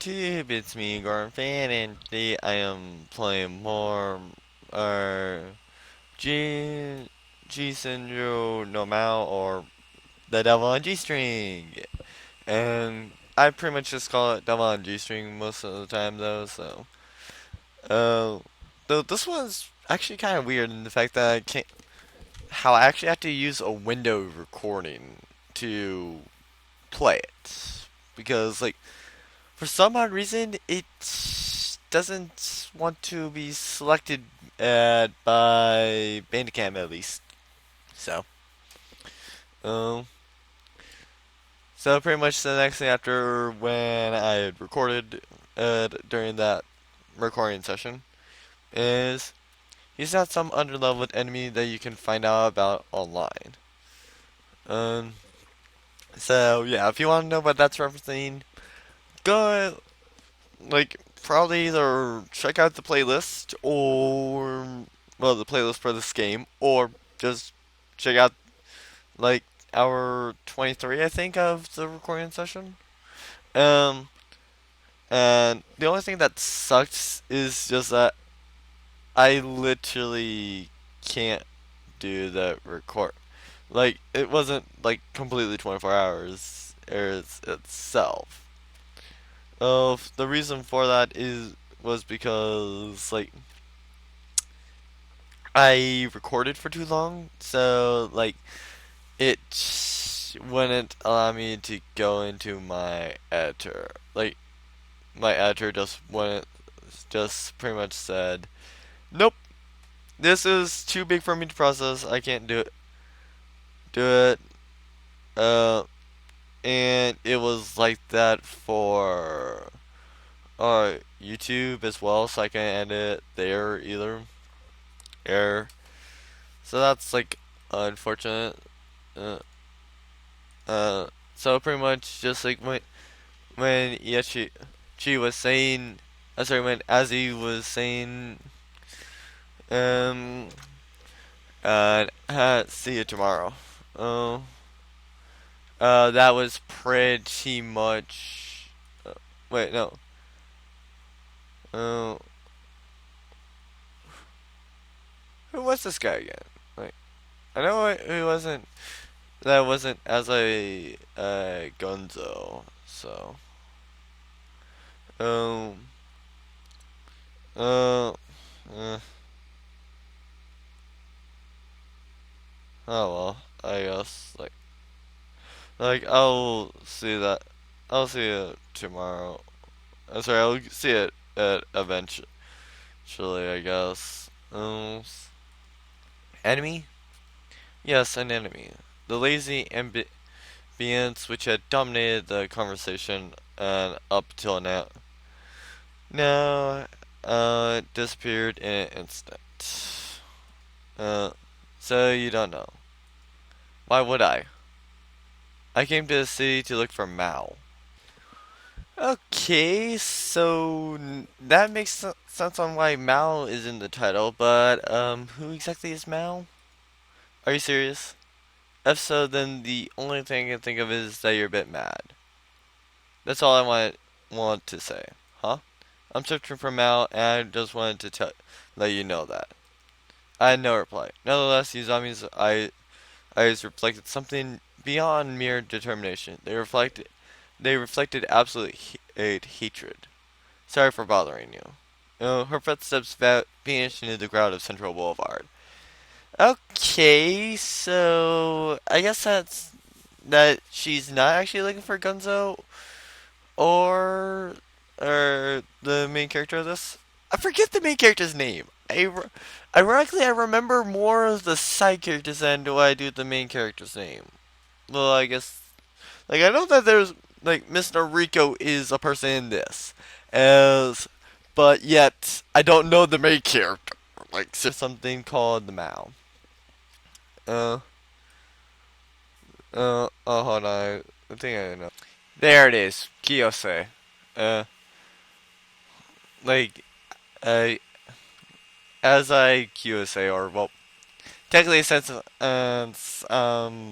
YouTube, it's me, Gordon Fan, and today I am playing more, uh, G, G Senju no Mao, or the Devil on G String. And I pretty much just call it Devil on G String most of the time, though, so. Uh, though this one's actually kind of weird in the fact that I can't, how I actually have to use a window recording to play it. Because, like, for some odd reason, it doesn't want to be selected by Bandicam at least. So, um, so pretty much the next thing after when I had recorded during that recording session is he's not some underleveled enemy that you can find out about online. Um, so yeah, if you want to know what that's referencing, go like probably either check out the playlist or well the playlist for this game or just check out like hour 23 I think of the recording session. Um and the only thing that sucks is just that I literally can't do the record. Like it wasn't like completely 24 hours itself. The reason for that is was because like I recorded for too long, so like it wouldn't allow me to go into my editor. Like my editor just wouldn't, just pretty much said, "Nope, this is too big for me to process. I can't do it. Do it." Uh, and it was like that for YouTube as well, so I can't edit there either. Error. So that's like unfortunate. Uh, so pretty much just like when Yachi she was saying, sorry, when Azzy was saying, um, see you tomorrow. Oh, that was pretty much. Wait, no. Uh, who was this guy again? Like, I know he wasn't. That wasn't as a Gunzo. So, um, uh, uh, oh well, I guess like I'll see that. I'll see it tomorrow. I'm sorry. I'll see it eventually. I guess. Enemy? Yes, an enemy. The lazy ambience which had dominated the conversation and up till now, disappeared in an instant. Uh, so you don't know. Why would I? I came to the city to look for Mao. Okay, so that makes sense on why Mao is in the title, but who exactly is Mao? Are you serious? If so, then the only thing I can think of is that you're a bit mad. That's all I want to say, huh? I'm searching for Mao, and I just wanted to let you know that. I had no reply. Nevertheless, Yuzumi's eyes reflected something beyond mere determination. They reflected absolute hatred. Sorry for bothering you. Her footsteps vanished into the crowd of Central Boulevard. Okay, so I guess that she's not actually looking for Gunzo or the main character of this. I forget the main character's name. Ironically, I remember more of the side characters than do I do the main character's name. Well, I guess like I know that there's like Mr. Rico is a person in this, as but yet I don't know the main character. Like so something called the Mao. Uh, oh, hold on. I think I know. There it is, Kiyose. Uh, like, uh, as I Kiyose, or well, technically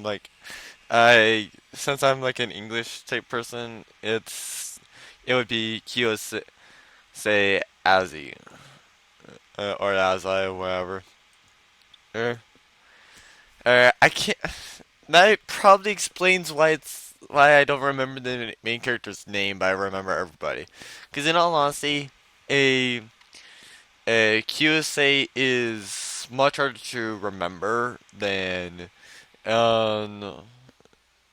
like, since I'm like an English type person, it's it would be Kiyosei Azi, or Azai, or whatever. Uh, I can't. That probably explains why I don't remember the main character's name, but I remember everybody. Because in all honesty, a Kiyosei is much harder to remember than um,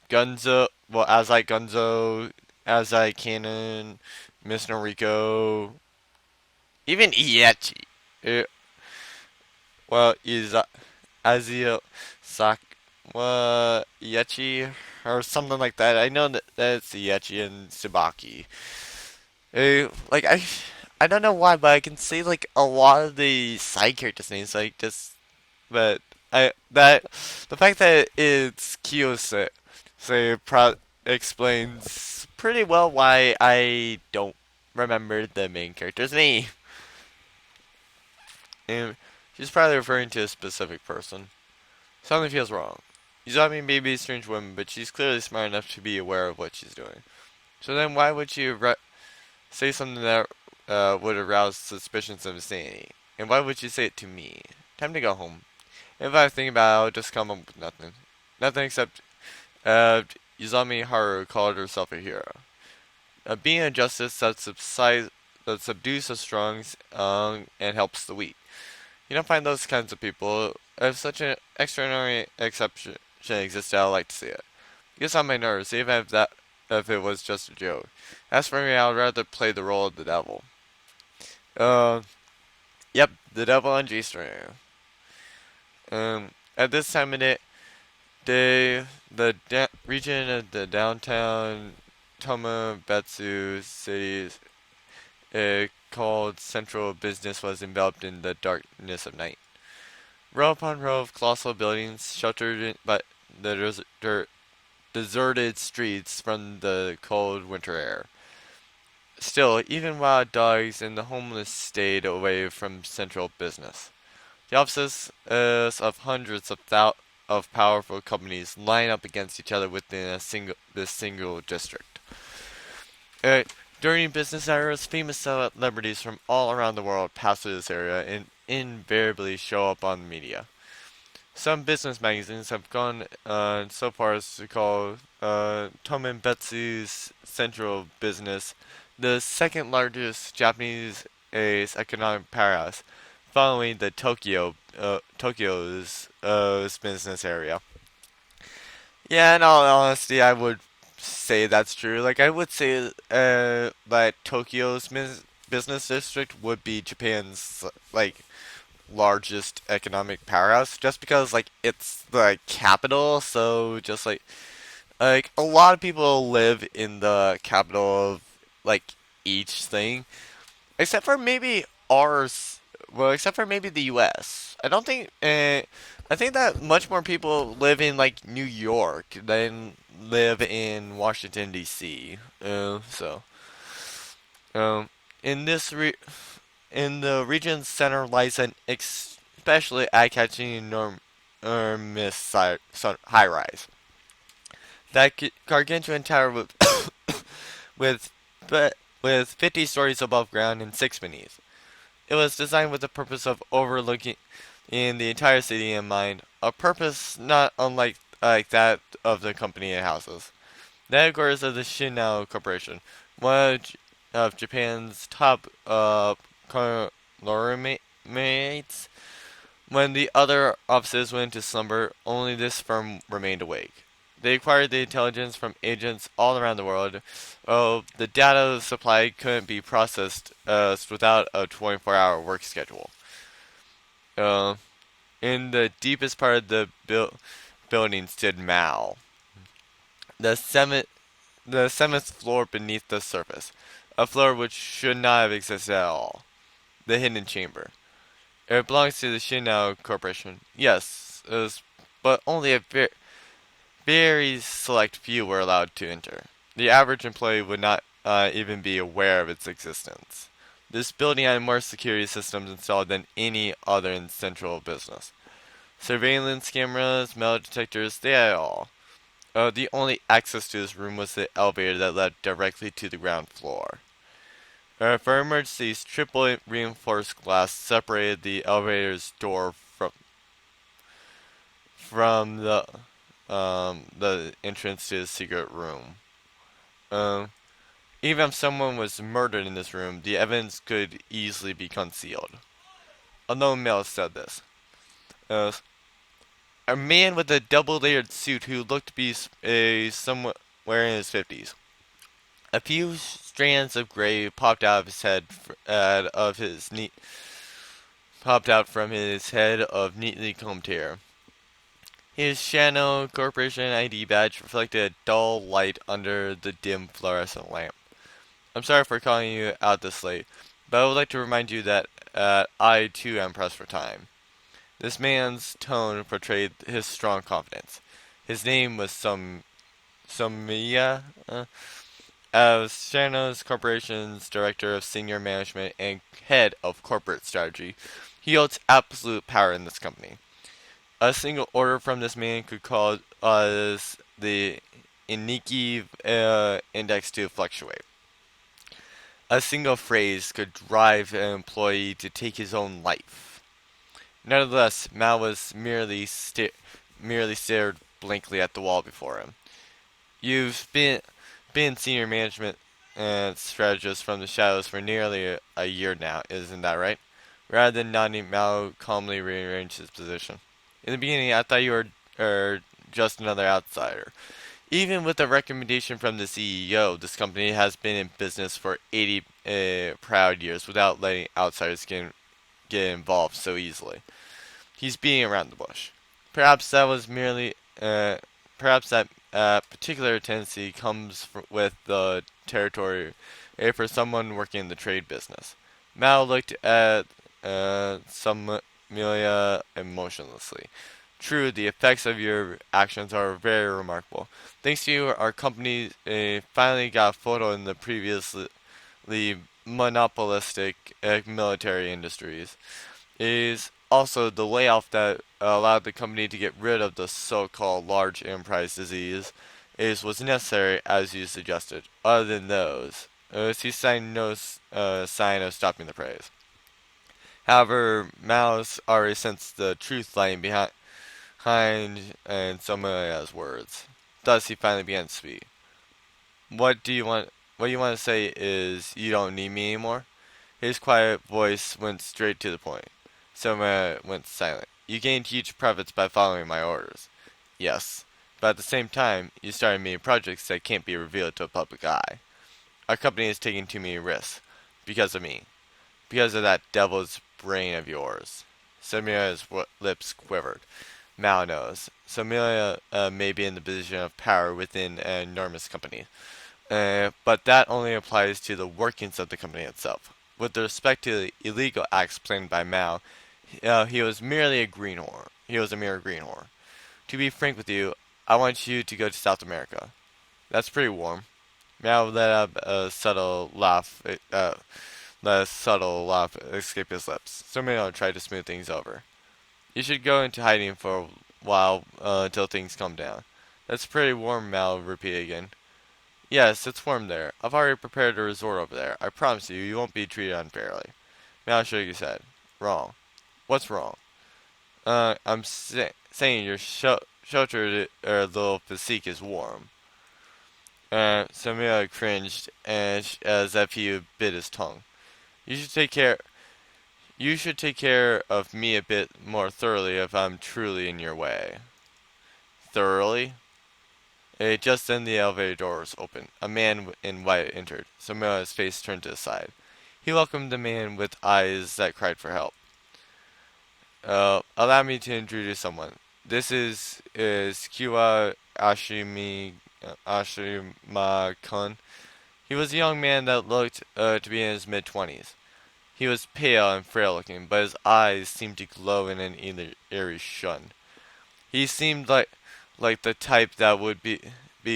Gunzo. Well, Azai Gunzo, Azai Cannon, Miss Noriko, even Iechi. Uh, well, is Azio Sak Iechi or something like that. I know that it's Iechi and Tsubaki. Like I don't know why, but I can see like a lot of the side characters' names, like just, but I that the fact that it's Kiyose, so explains pretty well why I don't remember the main character's name. And she's probably referring to a specific person. Something feels wrong. Izami may be a strange woman, but she's clearly smart enough to be aware of what she's doing. So then why would she say something that would arouse suspicions of insanity? And why would you say it to me? Time to go home. If I think about it, I'll just come up with nothing. Nothing except uh, Izami Haru called herself a hero. Being a justice that subdues the strong and helps the weak. You don't find those kinds of people. If such an extraordinary exception existed, I'd like to see it. It gets on my nerves, even if it was just a joke. As for me, I'd rather play the role of the devil. Uh, yep, the devil on G-string. At this time of day, the region of the downtown Tomobetsu cities called Central Business was enveloped in the darkness of night. Row upon row of colossal buildings, sheltered by the deserted streets from the cold winter air. Still, even wild dogs and the homeless stayed away from central business. The offices of hundreds of powerful companies line up against each other within this single district. Uh, During business hours, famous celebrities from all around the world pass through this area and invariably show up on the media. Some business magazines have gone so far as to call Tomenbetsu's Central Business the second largest Japanese economic powerhouse, following the Tokyo's business area. Yeah, in all honesty, I would say that's true. Like, I would say that Tokyo's business district would be Japan's like largest economic powerhouse, just because like it's the capital. So just like a lot of people live in the capital of like each thing, except for maybe ours. Well, except for maybe the U.S. I don't think. I think that much more people live in like New York than live in Washington D.C. So, um, in this in the region's center lies an especially eye-catching enormous high-rise. That gargantuan tower with with 50 stories above ground and 6 beneath. It was designed with the purpose of overlooking in the entire city in mind, a purpose not unlike like that of the company it houses. The headquarters of the Shinao Corporation, one of Japan's top conglomerates. When the other offices went into slumber, only this firm remained awake. They acquired the intelligence from agents all around the world. Oh, the data supplied couldn't be processed without a 24-hour work schedule. Uh, in the deepest part of the building stood Maou, the seventh floor beneath the surface, a floor which should not have existed at all. The hidden chamber. It belongs to the Shinao Corporation. Yes, but only a very select few were allowed to enter. The average employee would not even be aware of its existence. This building had more security systems installed than any other in central business. Surveillance cameras, metal detectors, they had it all. The only access to this room was the elevator that led directly to the ground floor. For emergencies, triple reinforced glass separated the elevator's door from the entrance to the secret room. Um, Even if someone was murdered in this room, the evidence could easily be concealed. A lone male said this. Uh, a man with a double-layered suit who looked to be somewhere in his 50s. A few strands of gray popped out of his head, of his neat, popped out from his head of neatly combed hair. His Channel Corporation ID badge reflected a dull light under the dim fluorescent lamp. I'm sorry for calling you out this late, but I would like to remind you that I too am pressed for time. This man's tone portrayed his strong confidence. His name was Somiya. As Shano's Corporation's Director of Senior Management and Head of Corporate Strategy, he holds absolute power in this company. A single order from this man could cause the Iniki index to fluctuate. A single phrase could drive an employee to take his own life. Nevertheless, Maou was merely stared blankly at the wall before him. You've been senior management and strategist from the shadows for nearly a year now, isn't that right? Rather than nodding, Maou calmly rearranged his position. In the beginning, I thought you were just another outsider. Even with a recommendation from the CEO, this company has been in business for 80 proud years without letting outsiders get involved so easily. He's beating around the bush. Perhaps that was merely, perhaps that particular tendency comes with the territory for someone working in the trade business. Mao looked at Amelia emotionlessly. True, the effects of your actions are very remarkable. Thanks to you, our company finally got a photo in the previously monopolistic military industries. It is also the layoff that allowed the company to get rid of the so-called large enterprise disease was necessary, as you suggested. Other than those, he signed no sign of stopping the praise. However, Mao's already sensed the truth lying behind and Somalia's words. Thus, he finally began to speak. What do you want? What you want to say is you don't need me anymore? His quiet voice went straight to the point. Somalia went silent. You gained huge profits by following my orders. Yes, but at the same time, you started many projects that can't be revealed to a public eye. Our company is taking too many risks. Because of me. Because of that devil's brain of yours. Samira's lips quivered. Mao knows. Samilia may be in the position of power within an enormous company. But that only applies to the workings of the company itself. With respect to the illegal acts planned by Mao, he was merely a greenhorn. He was a mere greenhorn. To be frank with you, I want you to go to South America. That's pretty warm. Mao let out a subtle laugh. Let a subtle laugh escape his lips. Somebody tried to smooth things over. You should go into hiding for a while until things calm down. That's pretty warm, Mao repeated again. Yes, it's warm there. I've already prepared a resort over there. I promise you, you won't be treated unfairly. Mao shook his head. Wrong. What's wrong? Saying your sheltered little physique is warm. Samira cringed as if he bit his tongue. You should take care. You should take care of me a bit more thoroughly if I'm truly in your way. Thoroughly? Just then the elevator doors opened. A man in white entered. Samira's face turned to the side. He welcomed the man with eyes that cried for help. Allow me to introduce someone. This is Kiwa Ashima-kun. He was a young man that looked to be in his mid-20s. He was pale and frail-looking, but his eyes seemed to glow in an eerie shun. He seemed like the type that would be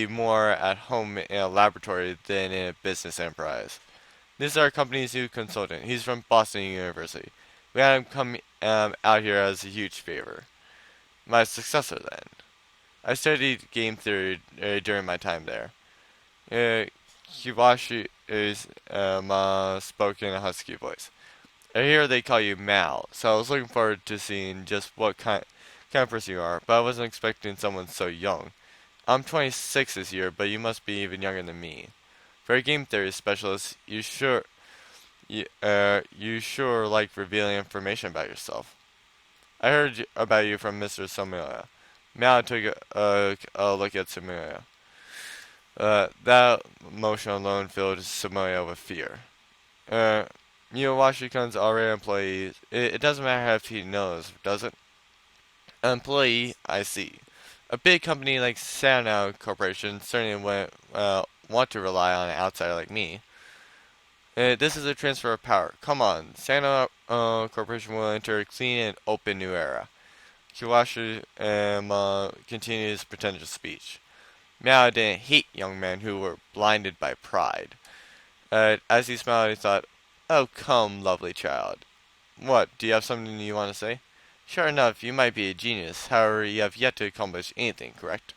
more at home in a laboratory than in a business enterprise. This is our company's new consultant. He's from Boston University. We had him come out here as a huge favor. My successor, then. I studied game theory during my time there. Uh, Kiwashi is spoken in a husky voice. I hear they call you Mal, so I was looking forward to seeing just what kind of person you are, but I wasn't expecting someone so young. I'm 26 this year, but you must be even younger than me. For a game theory specialist, you sure like revealing information about yourself. I heard about you from Mr. Somalia. Mal took a look at Somalia. That motion alone filled Somalia with fear. Uh, Washington's already an employee. It doesn't matter if he knows, does it? An employee, I see. A big company like Sanow Corporation certainly wouldn't want to rely on an outsider like me. This is a transfer of power. Come on, Sanow Corporation will enter a clean and open new era. Kiwashi continues pretentious speech. Meow didn't hate young men who were blinded by pride. As he smiled, he thought, "Oh, come, lovely child. What, do you have something you want to say? Sure enough, you might be a genius, however, you have yet to accomplish anything, correct?"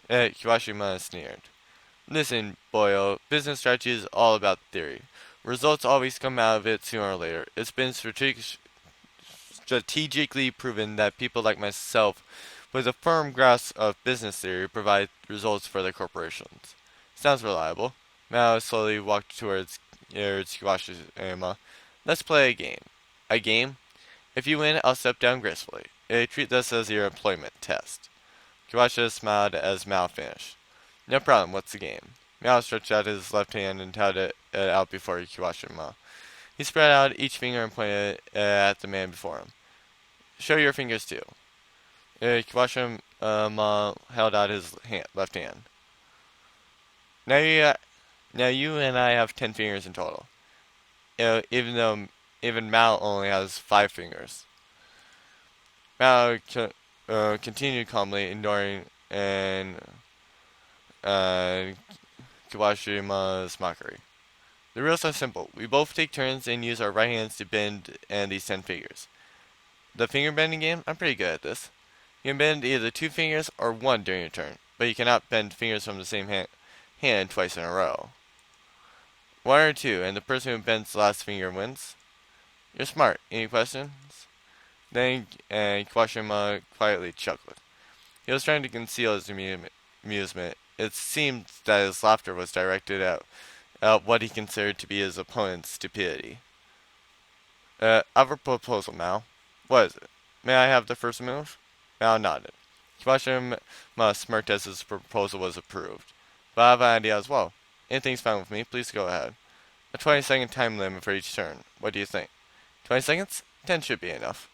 Kiwashima sneered. "Listen, boyo, business strategy is all about theory. Results always come out of it sooner or later. It's been strategically proven that people like myself with a firm grasp of business theory provide results for their corporations." "Sounds reliable." Mao slowly walked towards Kiwashima. "Let's play a game." "A game? If you win, I'll step down gracefully. Treat this as your employment test." Kiwashima smiled as Mao finished. "No problem, what's the game?" Mao stretched out his left hand and held it out before Kiwashima. He spread out each finger and pointed at the man before him. "Show your fingers too." Kiwashima held out his left hand. Now you, now you and I have 10 fingers in total. Even though even Mao only has 5 fingers. Mao continued calmly, ignoring and uh, Kawashima's mockery. "The rules are simple. We both take turns and use our right hands to bend and these 10 fingers. The finger bending game? I'm pretty good at this. You can bend either 2 fingers or one during your turn, but you cannot bend fingers from the same hand twice in a row. One or two, and the person who bends the last finger wins." "You're smart. Any questions?" Then Kawashima quietly chuckled. He was trying to conceal his amusement. It seemed that his laughter was directed at what he considered to be his opponent's stupidity. "I have a proposal, Mao." "What is it?" "May I have the first move?" Mao nodded. Kawashima smirked as his proposal was approved. "But I have an idea as well. Anything's fine with me. Please go ahead. A 20-second time limit for each turn. What do you think?" 20 seconds? 10 should be enough.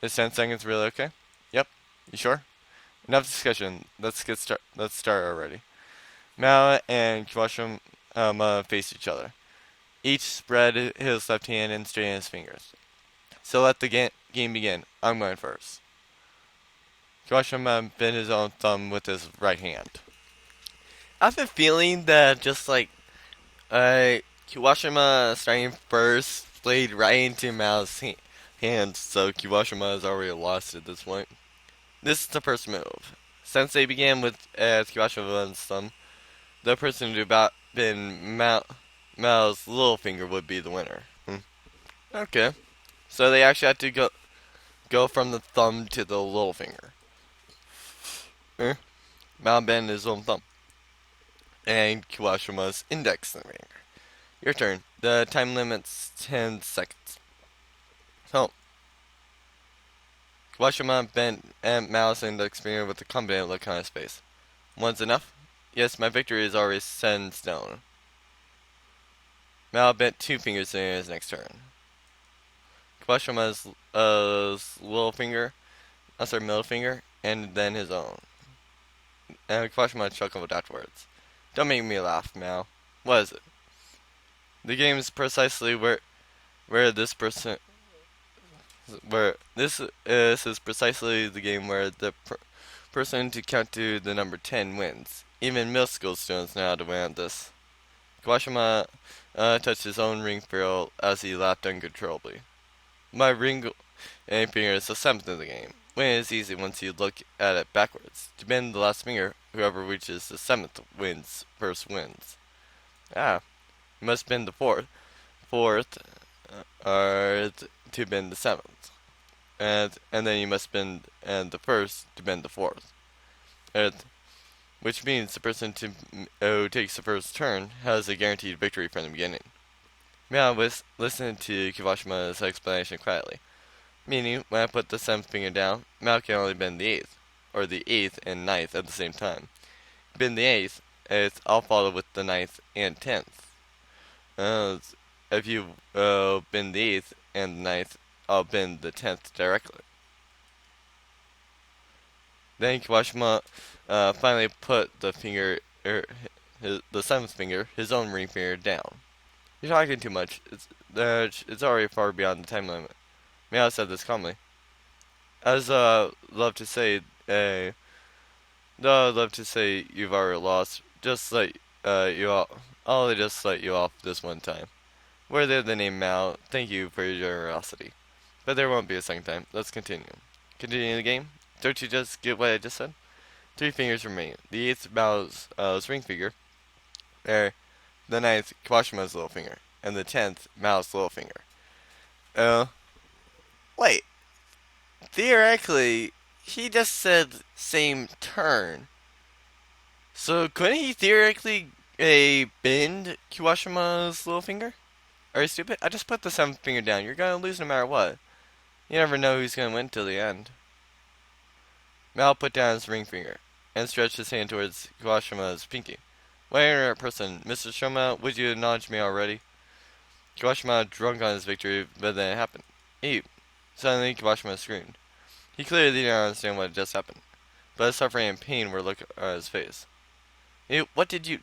"Is 10 seconds really okay?" "Yep." "You sure?" "Enough discussion. Let's start already." Mao and Kiwashima faced each other. Each spread his left hand and straightened his fingers. "So let the game begin. I'm going first." Kiwashima bent his own thumb with his right hand. I have a feeling that just like Kiwashima starting first played right into Mao's hand, so Kiwashima has already lost at this point. This is the first move. Since they began with Kiwashima's thumb, the person who about been Mao's little finger would be the winner. Okay. So they actually had to go from the thumb to the little finger. Eh? Mao bent his own thumb. And Kiwashima's index finger. Your turn. The time limit's 10 seconds. So, Kawashima bent Mao's index finger with a confident look on his face. "One's enough?" "Yes, my victory is already set in stone." Mao bent 2 fingers in his next turn. Kawashima's middle finger, and then his own. And Kawashima chuckled afterwards. "Don't make me laugh, Mao. What is it?" "The game is precisely where this person where this is precisely the game where the person to count to the number 10 wins. Even middle school students know how to win at this." Kawashima touched his own ring finger as he laughed uncontrollably. "My ring finger is the 7th of the game. Winning is easy once you look at it backwards. To bend the last finger, whoever reaches the seventh wins first wins. Ah, you must bend the fourth. Fourth, or to bend the seventh. And then you must bend and the first to bend the fourth. And, which means the person who takes the first turn has a guaranteed victory from the beginning. Meow listened to Kiwashima's explanation quietly. Meaning, when I put the seventh finger down, Meow can only bend the eighth, or the eighth and ninth at the same time. Bend the eighth, I'll follow with the ninth and tenth. Uh, if you bend the eighth and the ninth, I'll bend the tenth directly. Then Kiwashima finally put the finger, the seventh finger, his own ring finger, down. You're talking too much. It's already far beyond the time limit. Meow said this calmly. As love to say, no, I'd love to say you've already lost. Just let you all, I'll just let you off this one time. Worthy of the name Mao, thank you for your generosity. But there won't be a second time. Let's continue. Continue the game? Don't you just get what I just said? Three fingers remain. The eighth Mao's ring finger, er, the ninth Kawashima's little finger, and the tenth Mao's little finger. Uh, wait. Theoretically, he just said same turn. So couldn't he theoretically bend Kiwashima's little finger? Are you stupid? I just put the seventh finger down. You're gonna lose no matter what. You never know who's gonna win till the end. Mal put down his ring finger and stretched his hand towards Kiwashima's pinky. What ignorant person, Mr. Shoma, would you acknowledge me already? Kiwashima drunk on his victory, but then it happened. Eat. Suddenly, Kiwashima screamed. He clearly didn't understand what had just happened, but his suffering and pain were looking on his face. What did you...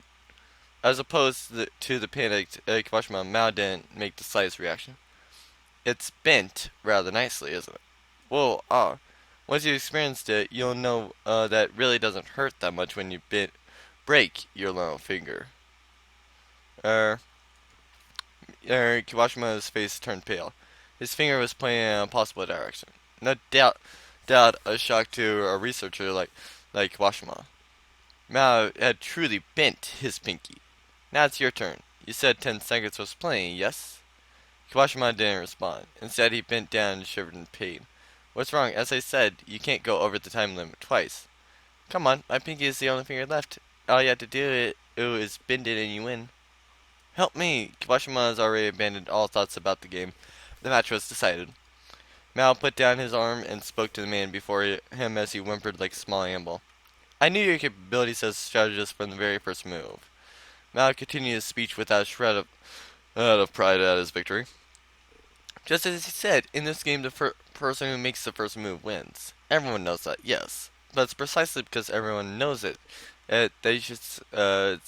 As opposed to the panicked Kiwashima, Mao didn't make the slightest reaction. It's bent rather nicely, isn't it? Well, once you've experienced it, you'll know that it really doesn't hurt that much when you break your little finger. Er, Kiwashima's face turned pale. His finger was pointing in an impossible direction. No doubt a shock to a researcher like Kiwashima. Mao had truly bent his pinky. Now it's your turn. You said 10 seconds was plenty, yes? Kawashima didn't respond. Instead, he bent down and shivered in pain. What's wrong? As I said, you can't go over the time limit twice. Come on, my pinky is the only finger left. All you have to do is bend it and you win. Help me! Kawashima has already abandoned all thoughts about the game. The match was decided. Mao put down his arm and spoke to the man before him as he whimpered like a small animal. I knew your capabilities as a strategist from the very first move. Mao continued his speech without a shred of pride at his victory. Just as he said, in this game the person who makes the first move wins. Everyone knows that, yes. But it's precisely because everyone knows it that they should stop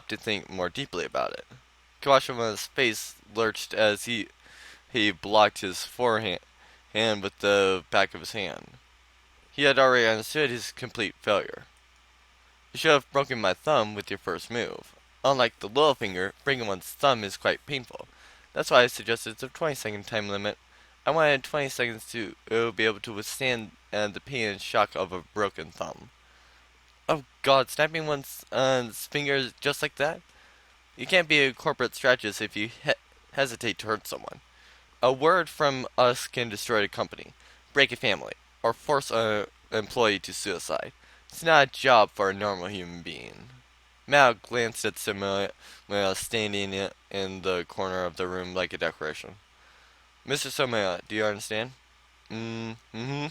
to think more deeply about it. Kawashima's face lurched as he blocked his forehand with the back of his hand. He had already understood his complete failure. You should have broken my thumb with your first move. Unlike the little finger, breaking one's thumb is quite painful. That's why I suggested the 20-second time limit. I wanted 20 seconds to be able to withstand the pain and shock of a broken thumb. Oh god, snapping one's fingers just like that? You can't be a corporate strategist if you hesitate to hurt someone. A word from us can destroy a company, break a family, or force an employee to suicide. It's not a job for a normal human being. Mao glanced at Samoa standing in the corner of the room like a decoration. Mr. Samoa, do you understand? Mm-hmm.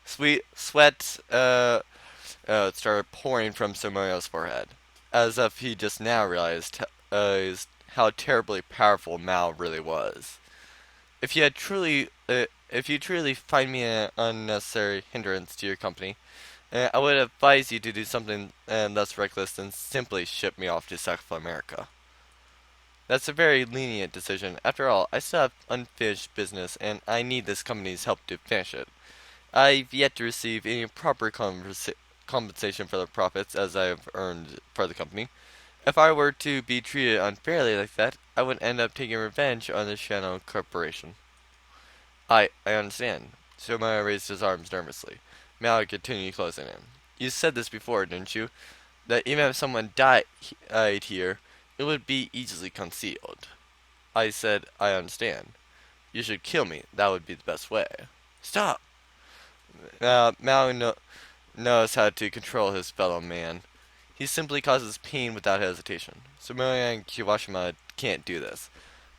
Sweet sweat started pouring from Samoa's forehead, as if he just now realized how terribly powerful Mao really was. If you truly find me an unnecessary hindrance to your company, I would advise you to do something less reckless than simply ship me off to South America. That's a very lenient decision. After all, I still have unfinished business, and I need this company's help to finish it. I've yet to receive any proper compensation for the profits as I have earned for the company. If I were to be treated unfairly like that, I would end up taking revenge on the Shannon Corporation. I understand. Jeremiah raised his arms nervously. Maou continued closing in. You said this before, didn't you? That even if someone died here, it would be easily concealed. I said, I understand. You should kill me. That would be the best way. Stop! Maou knows how to control his fellow man. He simply causes pain without hesitation. Samurai and Kiwashima can't do this.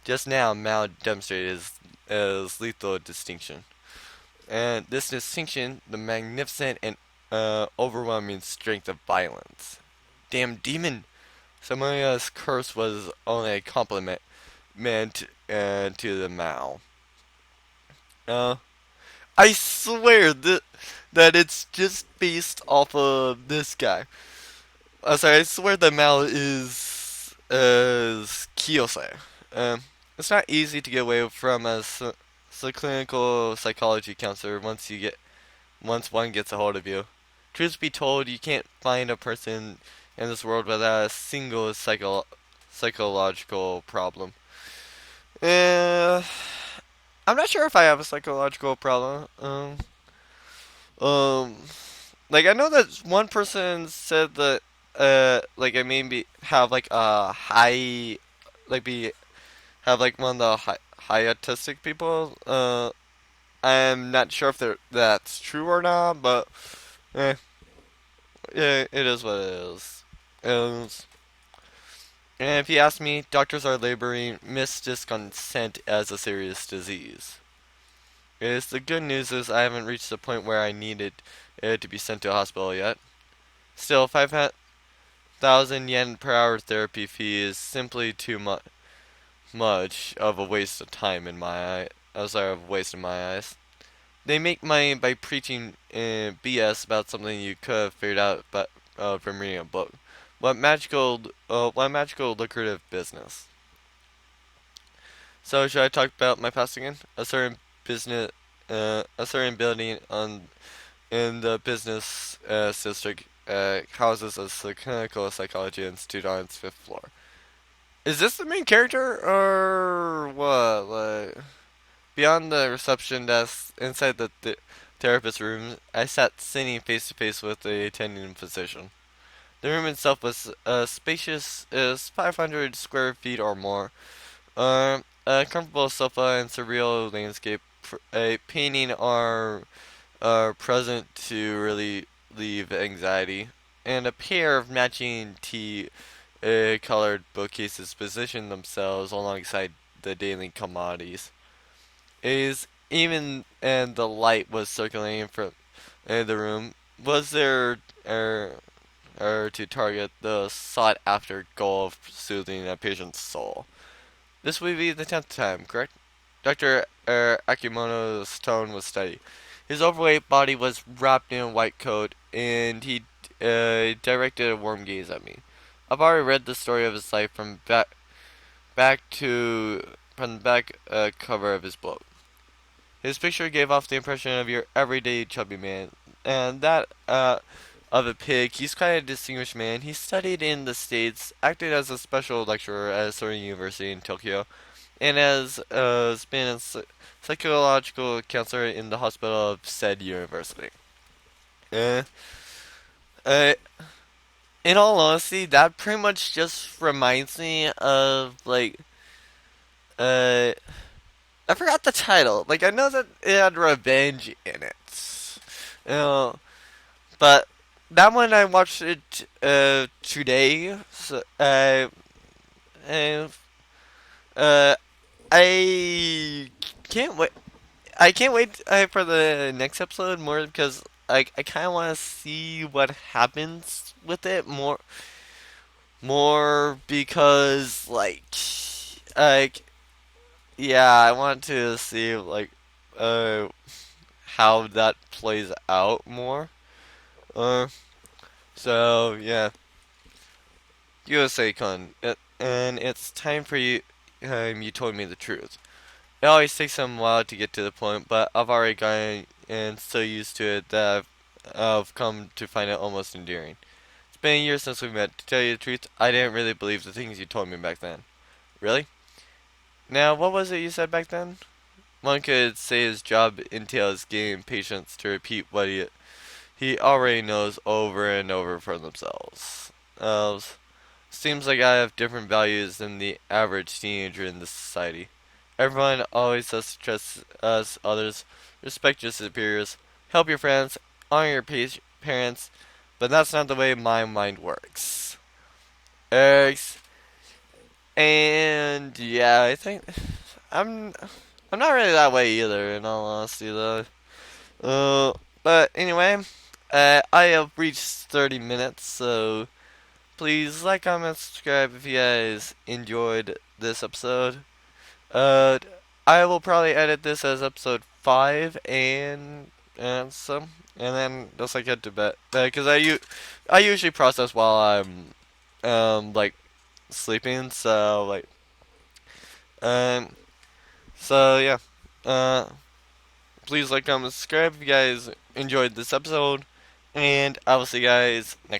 Just now, Mao demonstrated his lethal distinction. And this distinction, the magnificent and overwhelming strength of violence. Damn demon! Samura's curse was only a compliment meant to the Mao. Uh, I swear that it's just based off of this guy. Sorry, I swear that Mal is Kiyose. It's not easy to get away from a clinical psychology counselor once one gets a hold of you. Truth be told, you can't find a person in this world without a single psychological problem. Uh, I'm not sure if I have a psychological problem. Um, like I know that one person said that like I maybe have like a high like be have like one of the high autistic people. I'm not sure if that's true or not, but eh, yeah, it is what it is. And if you ask me, doctors are labeling misdisconsent as a serious disease. The good news is I haven't reached the point where I needed it to be sent to a hospital yet. Still, 5,000 yen per hour therapy fee is simply too much of a waste of time in my eye. Sorry, of waste in my eyes. They make money by preaching BS about something you could have figured out from reading a book. What magical lucrative business. So should I talk about my past again? A certain building in the business district houses a clinical psychology institute on its fifth floor. Is this the main character or what? Like, beyond the reception desk, inside the therapist room, I sat sitting face to face with the attending physician. The room itself was spacious, is 500 square feet or more. A comfortable sofa and surreal landscape, a painting are present to relieve anxiety, and a pair of matching tea colored bookcases position themselves alongside the daily commodities. Is even and the light was circulating from the room. Was there to target the sought after goal of soothing a patient's soul? This would be the 10th time, correct? Dr. Akimoto's tone was steady. His overweight body was wrapped in a white coat, and he directed a warm gaze at me. I've already read the story of his life back to from the back cover of his book. His picture gave off the impression of your everyday chubby man, and that of a pig. He's quite a distinguished man. He studied in the States, acted as a special lecturer at a certain university in Tokyo, and has been a psychological counselor in the hospital of said university. Uh, uh, in all honesty, that pretty much just reminds me of like uh, I forgot the title. Like I know that it had revenge in it, you know, but that one I watched it today. So uh, uh, I can't wait. I can't wait for the next episode more because I kind of want to see what happens with it more because like yeah, I want to see uh how that plays out more. Uh, so yeah, USA-kun, and it's time for you. You told me the truth. It always takes some while to get to the point, but I've already gotten and so used to it that I've come to find it almost endearing. It's been a year since we met. To tell you the truth, I didn't really believe the things you told me back then. Really? Now, what was it you said back then? one could say his job entails getting patients to repeat what he already knows over and over for themselves. Seems like I have different values than the average teenager in this society. Everyone always has to trust us, others, respect your superiors, help your friends, honor your parents, but that's not the way my mind works. Eric's, and yeah, I think I'm I'm not really that way either. In all honesty, though. Uh, but anyway, I have reached 30 minutes, so please like, comment, subscribe if you guys enjoyed this episode. Uh, I will probably edit this as episode 5 and then just like head to bed because I usually process while I'm like sleeping, so like um so yeah. Uh, please like, comment, subscribe if you guys enjoyed this episode, and I will see you guys next